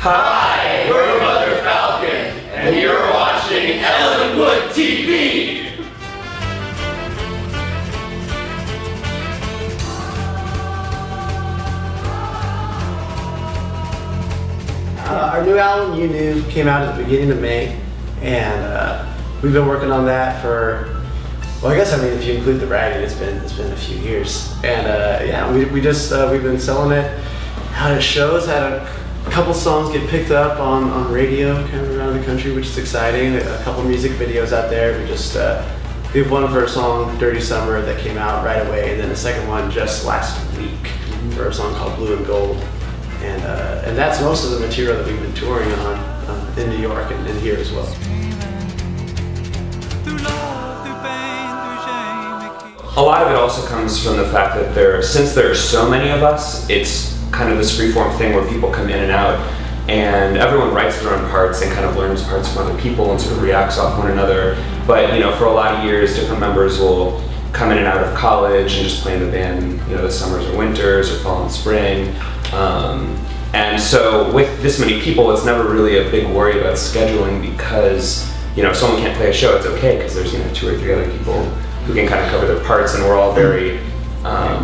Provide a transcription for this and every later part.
Hi, we're Mother Falcon, and you're watching EllenwoodEP. Our new album, You Knew, came out at the beginning of May, and we've been working on that for, well, I guess, if you include the writing, it's been a few years. And yeah, we've been selling it out at shows, had a couple songs get picked up on radio kind of around the country, which is exciting. A couple music videos out there. We have one for a song, Dirty Summer, that came out right away, and then a second one just last week for a song called Blue and Gold. And that's most of the material that we've been touring on in New York and here as well. A lot of it also comes from the fact that since there are so many of us, it's kind of this freeform thing where people come in and out, and everyone writes their own parts and kind of learns parts from other people and sort of reacts off one another. But for a lot of years, different members will come in and out of college and just play in the band, the summers or winters or fall and spring. And so with this many people, it's never really a big worry about scheduling because, if someone can't play a show, it's okay because there's, 2 or 3 other people who can kind of cover their parts, and we're all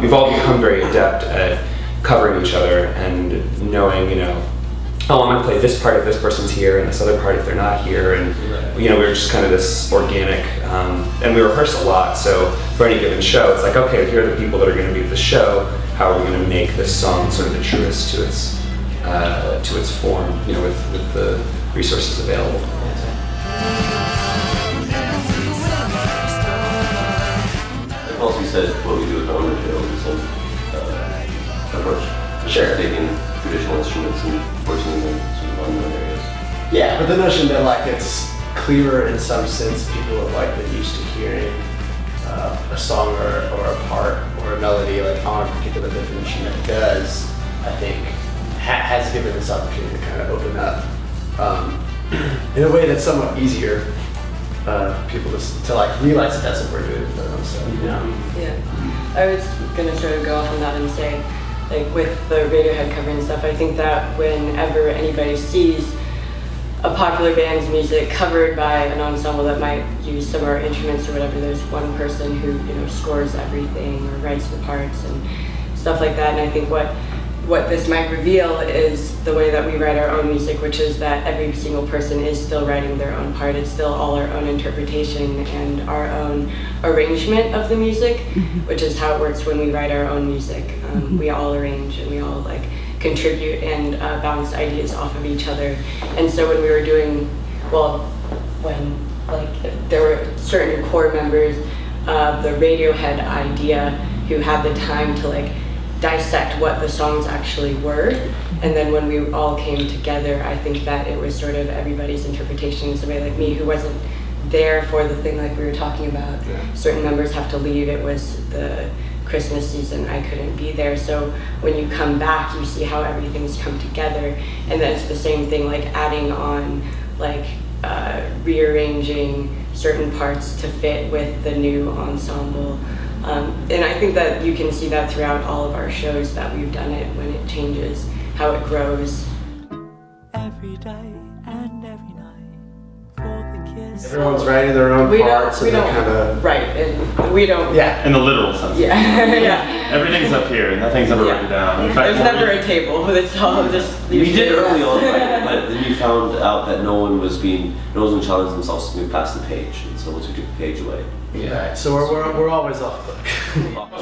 we've all become very adept at covering each other and knowing, oh, I'm gonna play this part if this person's here and this other part if they're not here, and we're just kind of this organic, and we rehearse a lot, so for any given show, it's like, okay, here are the people that are gonna be at the show, how are we gonna make this song sort of the truest to its form, with the resources available. Also, you said what we do with our own material is an approach. Sure. Taking traditional instruments and forcing them sort of unknown areas. Yeah, but the notion that it's clearer in some sense, people have been used to hearing a song or a part or a melody on a particular different instrument does, I think, has given this opportunity to kind of open up in a way that's somewhat easier. People to realize that that's what we're doing for them. So, Yeah, I was gonna sort of go off on that and say, with the Radiohead cover and stuff, I think that whenever anybody sees a popular band's music covered by an ensemble that might use some of our instruments or whatever, there's one person who scores everything or writes the parts and stuff like that. And I think what this might reveal is the way that we write our own music, which is that every single person is still writing their own part. It's still all our own interpretation and our own arrangement of the music, which is how it works when we write our own music. We all arrange and we all contribute and bounce ideas off of each other. And so when we were doing, when there were certain core members of the Radiohead idea who had the time to dissect what the songs actually were, and then when we all came together, I think that it was sort of everybody's interpretation in somebody like me who wasn't there for the thing we were talking about. Yeah. Certain members have to leave. It was the Christmas season, I couldn't be there. So when you come back, you see how everything's come together, and then it's the same thing, adding on, rearranging certain parts to fit with the new ensemble. And I think that you can see that throughout all of our shows that we've done it, when it changes, how it grows. Every day and every night for the kiss. Everyone's writing their own parts, we and don't kind of write, and we don't. Yeah. In the literal sense. Yeah. Yeah. Everything's up here, and nothing's ever written down. In fact, there's never a table. It's all just. We did early on, but then you found out that no one was going to challenge themselves to move past the page, and so once we took the page away. Yeah. Right. So we're always off book.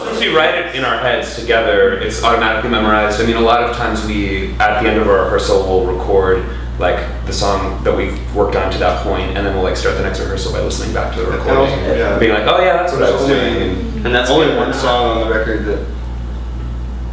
Since we write it in our heads together, it's automatically memorized. A lot of times we, at the end of our rehearsal, will record the song that we've worked on to that point, and then we'll start the next rehearsal by listening back to the recording, and being like, oh yeah, that's what I was doing. And that's only one song on the record that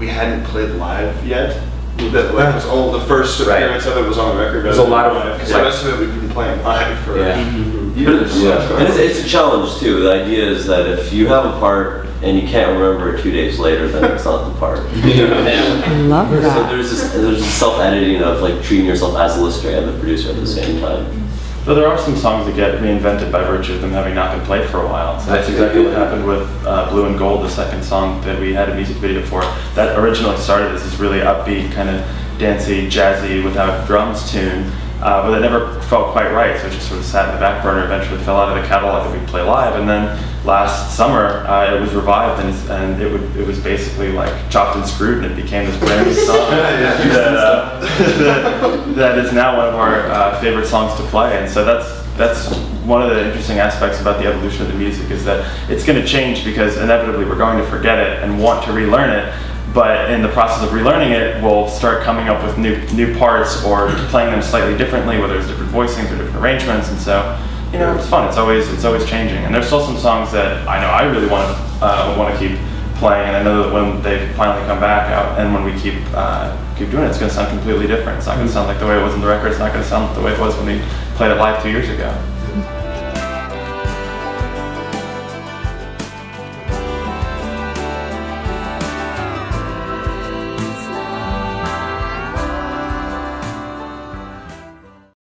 we hadn't played live yet. That was all the first appearance of it was on the record. There's a lot of because the rest of it we've been playing live for years. And it's a challenge too. The idea is that if you have a part and you can't remember it 2 days later, then it's not the part. I love that. So there's this self-editing of treating yourself as a listener and the producer at the same time. Though there are some songs that get reinvented by virtue of them having not been played for a while. So that's exactly what happened with Blue and Gold, the second song that we had a music video for. That originally started as this really upbeat kind of dancey, jazzy, without drums tune, but it never felt quite right, so it just sort of sat in the back burner, eventually fell out of the catalog that we'd play live, and then last summer it was revived, and it was basically like chopped and screwed, and it became this brand new song that is now one of our favorite songs to play, and so that's one of the interesting aspects about the evolution of the music, is that it's going to change because inevitably we're going to forget it and want to relearn it. But in the process of relearning it, we'll start coming up with new parts or playing them slightly differently, whether it's different voicings or different arrangements. And so, it's fun. It's always changing. And there's still some songs that I know I really want to keep playing. And I know that when they finally come back out, and when we keep doing it, it's going to sound completely different. It's not going to sound like the way it was in the record. It's not going to sound the way it was when we played it live 2 years ago.